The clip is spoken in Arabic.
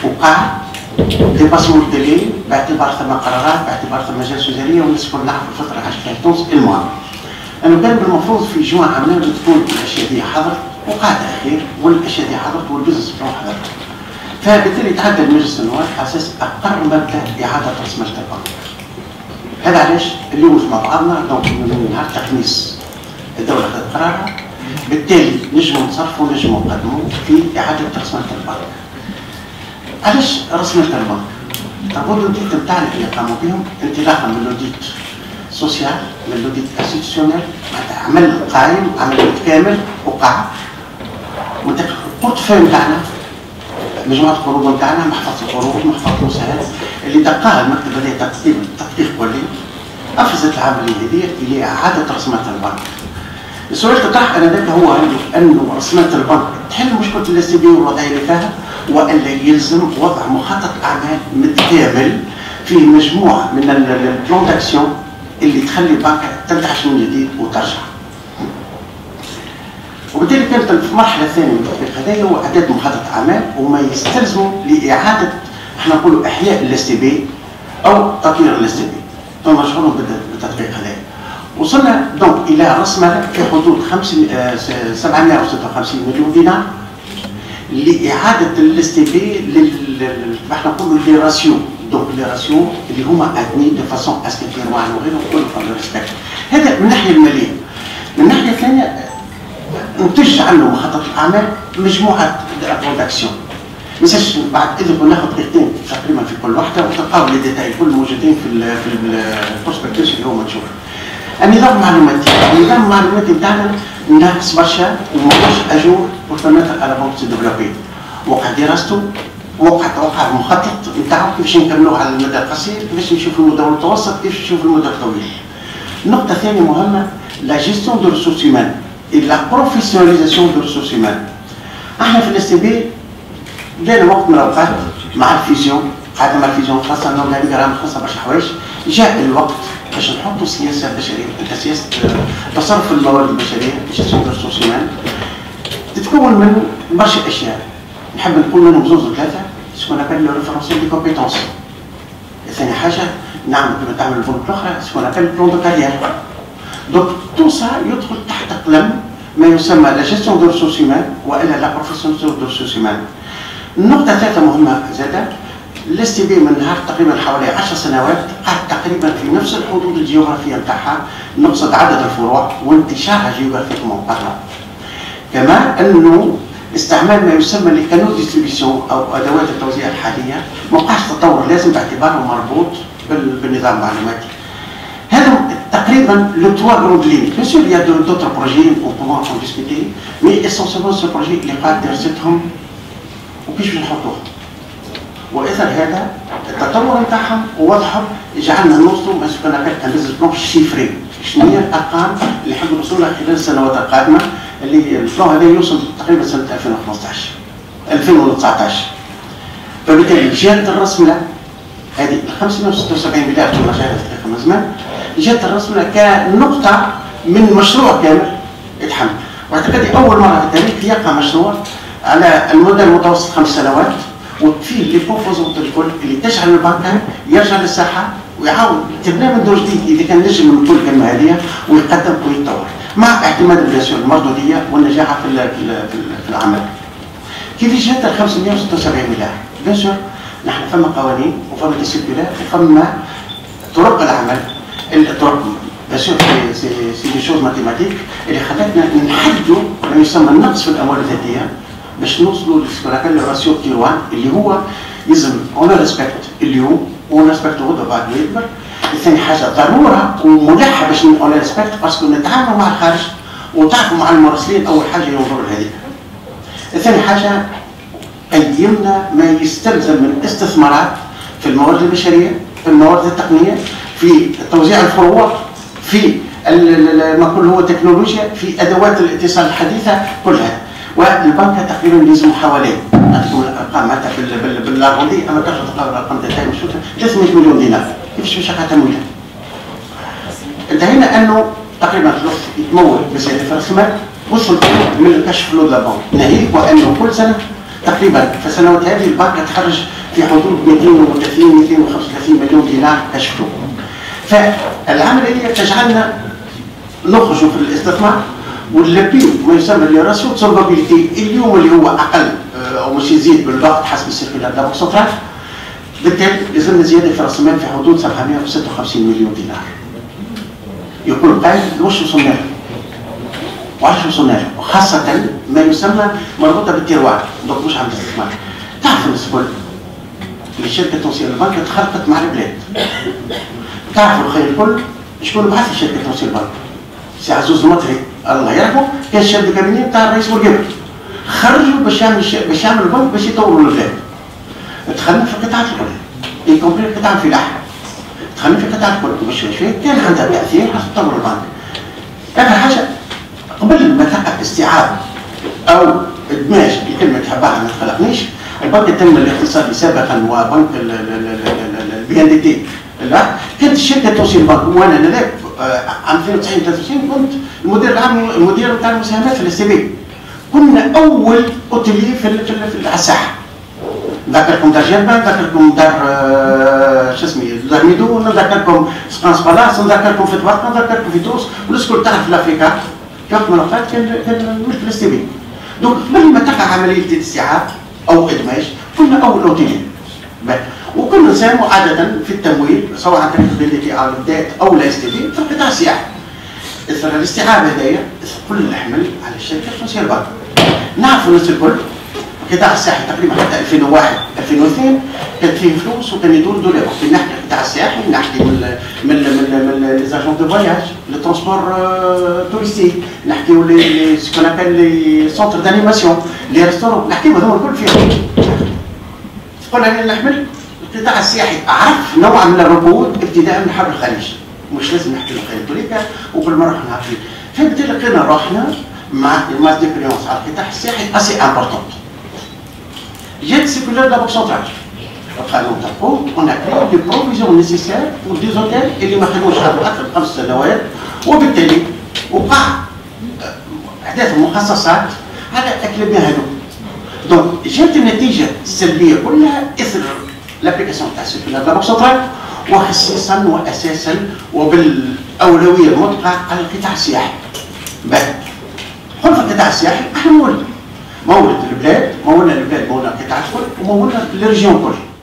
وقع ديباسمون الدليل باعتبار ثم قرارات باعتبار ثم مجالس وزاريه والناس الكل نعرفوا الفتره اللي عاشت فيها تونس. المهم انه كان بالمفروض في جوان عامين تكون الاشياء دي حضرت وقعت خير والاشياء دي حضرت والبزنس بتاعه حضر. فبالتالي تعدل مجلس النواب على اساس اقر مبدا اعاده رسمله البنك. هذا علاش اليوم مع بعضنا دونك من نهار الخميس الدوله خذت قرارها، بالتالي نجموا نتصرفوا نجموا نقدموا في اعاده رسمله البنك. علاش رسمله البنك؟ لابد الاوديت نتاعنا اللي قاموا بهم انطلاقا من الاوديت سوسيال، من الاوديت انستيتيونيل، معناتها عمل قائم عمل متكامل وقع. البورتفوي نتاعنا مجموعه القروض نتاعنا، محفظه القروض، محفظه المساهمات اللي دقاها المكتب هذا تدقيق كلي افرزت العمليه هذه الى اعاده رسمله البنك. السؤال اللي طرح انذاك هو انه رسمله البنك تحل مشكله الاس تي بي والوضعيه اللي فيها، والا يلزم وضع مخطط اعمال متكامل في مجموعه من البلان داكسيون اللي تخلي البنك تنتعش من جديد وترجع. وبالتالي كانت المرحله الثانيه من التطبيق هذا هو اعداد مخطط اعمال وما يستلزموا لاعاده احنا نقولوا احياء الاس تي بي او تطوير الاس تي بي. ثم مشغولون بالتطبيق هذا. وصلنا دونك الى رسمله في حدود 756 مليون دينار لاعاده الاس تي بي احنا نقولوا لي راسيو، دونك لي راسيو اللي هما ادني دو فاسون اسكيفير وعن وغيره كل ريسبكت. هذا من الناحيه الماليه. من الناحيه الثانيه نتج عنه مخطط الاعمال مجموعه برودكسيون. ما ننساش بعد اذا ناخذ دقيقتين تقريبا في كل واحده وتلقاو لي ديتاي كل موجودين في البروسبكتوس اللي هو منشور. النظام المعلوماتي، النظام المعلوماتي نتاعنا ناقص برشا وماهوش اجور بورتمنتال على بونك سي ديفلوبي. وقع دراسته وقع المخطط نتاعو كيفاش نكملوه على المدى القصير، كيفاش نشوفوا المدى المتوسط، كيفاش نشوفوا المدى الطويل. النقطة الثانية مهمة لا جيستيون دو ريسورس هيومان et la professionnalisation de ressources humaines. احنا في الاس تي بي جانا وقت من الاوقات مع الفيزيون، قعدنا مع الفيزيون خاصة انه لنا خاصة برشا حوايج، جاء الوقت باش نحطوا سياسة بشرية، سياسة تصرف الموارد البشرية، جيستيون دو ريسورس هيومان تتكون من برشا اشياء. نحب نقول منهم زوز وثلاثة، سكون ابل لو ريفرونسيون دي كومبيتونس. ثاني حاجة نعمل كما تعمل البنوك الاخرى سكون ابل بلون دو كارير. دونك تو سا يدخل تحت قلم ما يسمى لا جيستيون دو ريسورس هيومان والا لا بروفيسيوناليزاسيون دو ريسورس هيومان. النقطة الثالثة مهمة زادة، الاس تي بي من نهار تقريبا حوالي 10 سنوات قاعد تقريبا في نفس الحدود الجغرافية نتاعها، نقصد عدد الفروع وانتشارها جغرافيكمون بارلا. كما انه استعمال ما يسمى لكانو ديستريبيسيون او ادوات التوزيع الحالية ما وقعش تطور لازم باعتباره مربوط بالنظام المعلوماتي. هذا تقريبا لو توا غروند لين. بيان سور يا دوتر بروجي اون بومون اون ديسكوتي مي اسونسيلمون سو بروجي اللي قاعد درستهم وكيفاش نحطوهم. واثر هذا التطور نتاعهم ووضعهم يجعلنا نوصلوا ما يسمى ان بيزنس بلان شيفري. شنو هي الارقام اللي حاب نوصلوا لها خلال السنوات القادمه اللي البلان هذا يوصل تقريبا سنه 2015 2019. فبالتالي جات الرسمله هذه ال 576 مليار كما جاءت في من زمان، جات الرسمله كنقطه من مشروع كامل يتحمل. واعتقد اول مره في التاريخ يقع مشروع على المدى المتوسط 5 سنوات وفيه لي بروبوزونت الكل اللي تجعل البنك يرجع للساحه ويعاود تبنى من دور جديد اذا كان نجم من كل كلمه هذه ويقدم ويتطور مع اعتماد بيان المردوديه والنجاح في العمل. كيف جات ال 576 مليار؟ بيان نحن فما قوانين وفما ديسيبلينات وفما طرق العمل. الطرق بيان سي دي شوز ماتيماتيك اللي خلتنا نحددوا ما يسمى النقص في الاموال الذاتيه باش نوصلوا لسكونابيل الراسيو تير 1 اللي هو يلزم اون ريسبكت اليوم ون ريسبكتو غدا بعد ما يكبر. ثاني حاجه ضروره وملحه باش اون ريسبكت باسكو نتعاملوا مع الخارج وتعرفوا مع المراسلين اول حاجه ينظروا لهذه. ثاني حاجه قيمنا ما يستلزم من استثمارات في الموارد البشريه، في الموارد التقنيه، في توزيع الفروع، في ما كل هو تكنولوجيا، في ادوات الاتصال الحديثه كلها. والبنك تقريبا لازم حوالي نعطيكم الارقام معناتها بالارغندي اما ترجع تلقاو الارقام تاعي مشهوره 300 مليون دينار. كيفاش باش تمويلها؟ انتهينا انه تقريبا يتمول بزياده في راس المال وصل من الكاش فلو دو لا بنك، ناهيك وانه كل سنه تقريبا في السنوات هذه البنك تخرج في حدود 230 235 مليون دينار كشفتوا. فالعمليه تجعلنا نخرجوا في الاستثمار ونلبيو ما يسمى الراسيو سولفابيليتي اليوم اللي هو اقل او مش يزيد بالوقت حسب السيركيلار دابا سنترال. بالتالي لازمنا زياده في راس المال في حدود 756 مليون دينار. يقول قائل واش وصلنا له؟ وعلاش وصلنا له؟ وخاصه ما يسمى مربوطه بالتيروار، دونك مش عند الاستثمار. تعرف الناس الكل اللي شركه توصيل البنك تخلقت مع البلاد. تعرفوا الخير الكل شكون بعث شركه توصيل البنك؟ سي عزوز المطري الله يرحمه كان الشيف الكابيني تاع الرئيس بورقيبه. خرجوا باش يعمل البنك باش يطوروا البلاد. دخلنا في القطاعات الكل، يكومبري القطاع الفلاحي. دخلنا في القطاع الكل باش شوي كان عندها تاثير حتى تطور البنك. اخر حاجه قبل ما تلقى استيعاب او ادماج الكلمه تحبها ما تقلقنيش، البنك التنميه الاقتصادي سابقا وبنك البي ان دي تي كانت الشركه توصيل البنك وانا هناك عام 92 93 كنت المدير العام المدير نتاع المساهمات في الاس تي بي. كنا اول اوتيلي في الساحه. نذكركم دار جربه، نذكركم دار شو اسمه دار ميدو، نذكركم سقانس بالاس، نذكركم في طباق، نذكركم في تونس، والناس الكل تعرف في افريقيا في وقت من الاوقات كان ملك الاس تي بي. دونك قبل ما تقع عمليه الاستيعاب او ادماج كنا اول اوتيلي. وكنا نساهموا عاده في التمويل سواء عن طريق البي دي تي او البدات او الاس تي بي في القطاع السياحي. اثر الاستيعاب هذايا كل الحمل على الشركه توصيل البنك. نعرفوا الناس الكل القطاع السياحي تقريبا حتى 2001 2002 كان فيه فلوس وكان يدور دولار. كي نحكي القطاع السياحي نحكي من لي زاجون دو فواياج، لي ترونسبور توريستيك، نحكيو لي سكون ابل لي سونتر دانيماسيون، لي ريستورون، نحكيو هذوما الكل فيهم. تقول انا نحمل القطاع السياحي اعرف نوع من الركود ابتداء من حرب الخليج، مش لازم نحكي الخليج توليكا وبالمره احنا عارفين. فبالتالي لقينا روحنا مع الماس ديكريونس على القطاع السياحي اسي امبورتونت. جات سيكولار دابا سنترال قالوا تقوم اون كريو دي بروفيزيون نيسيسير بور دي زوتيل اللي ما خدموش اكثر من 5 سنوات، وبالتالي وقع احداث مخصصات على الاكلبيه هذو. دونك جات النتيجه السلبيه كلها اثر لابليكاسيون تاع سيكولار دابا سنترال، وخصيصا واساسا وبالاولويه المطلقه على القطاع السياحي. قل في القطاع السياحي احنا مولد البلاد، مولنا البلاد، مولنا القطاع الكل، ومولنا الريجيون كل.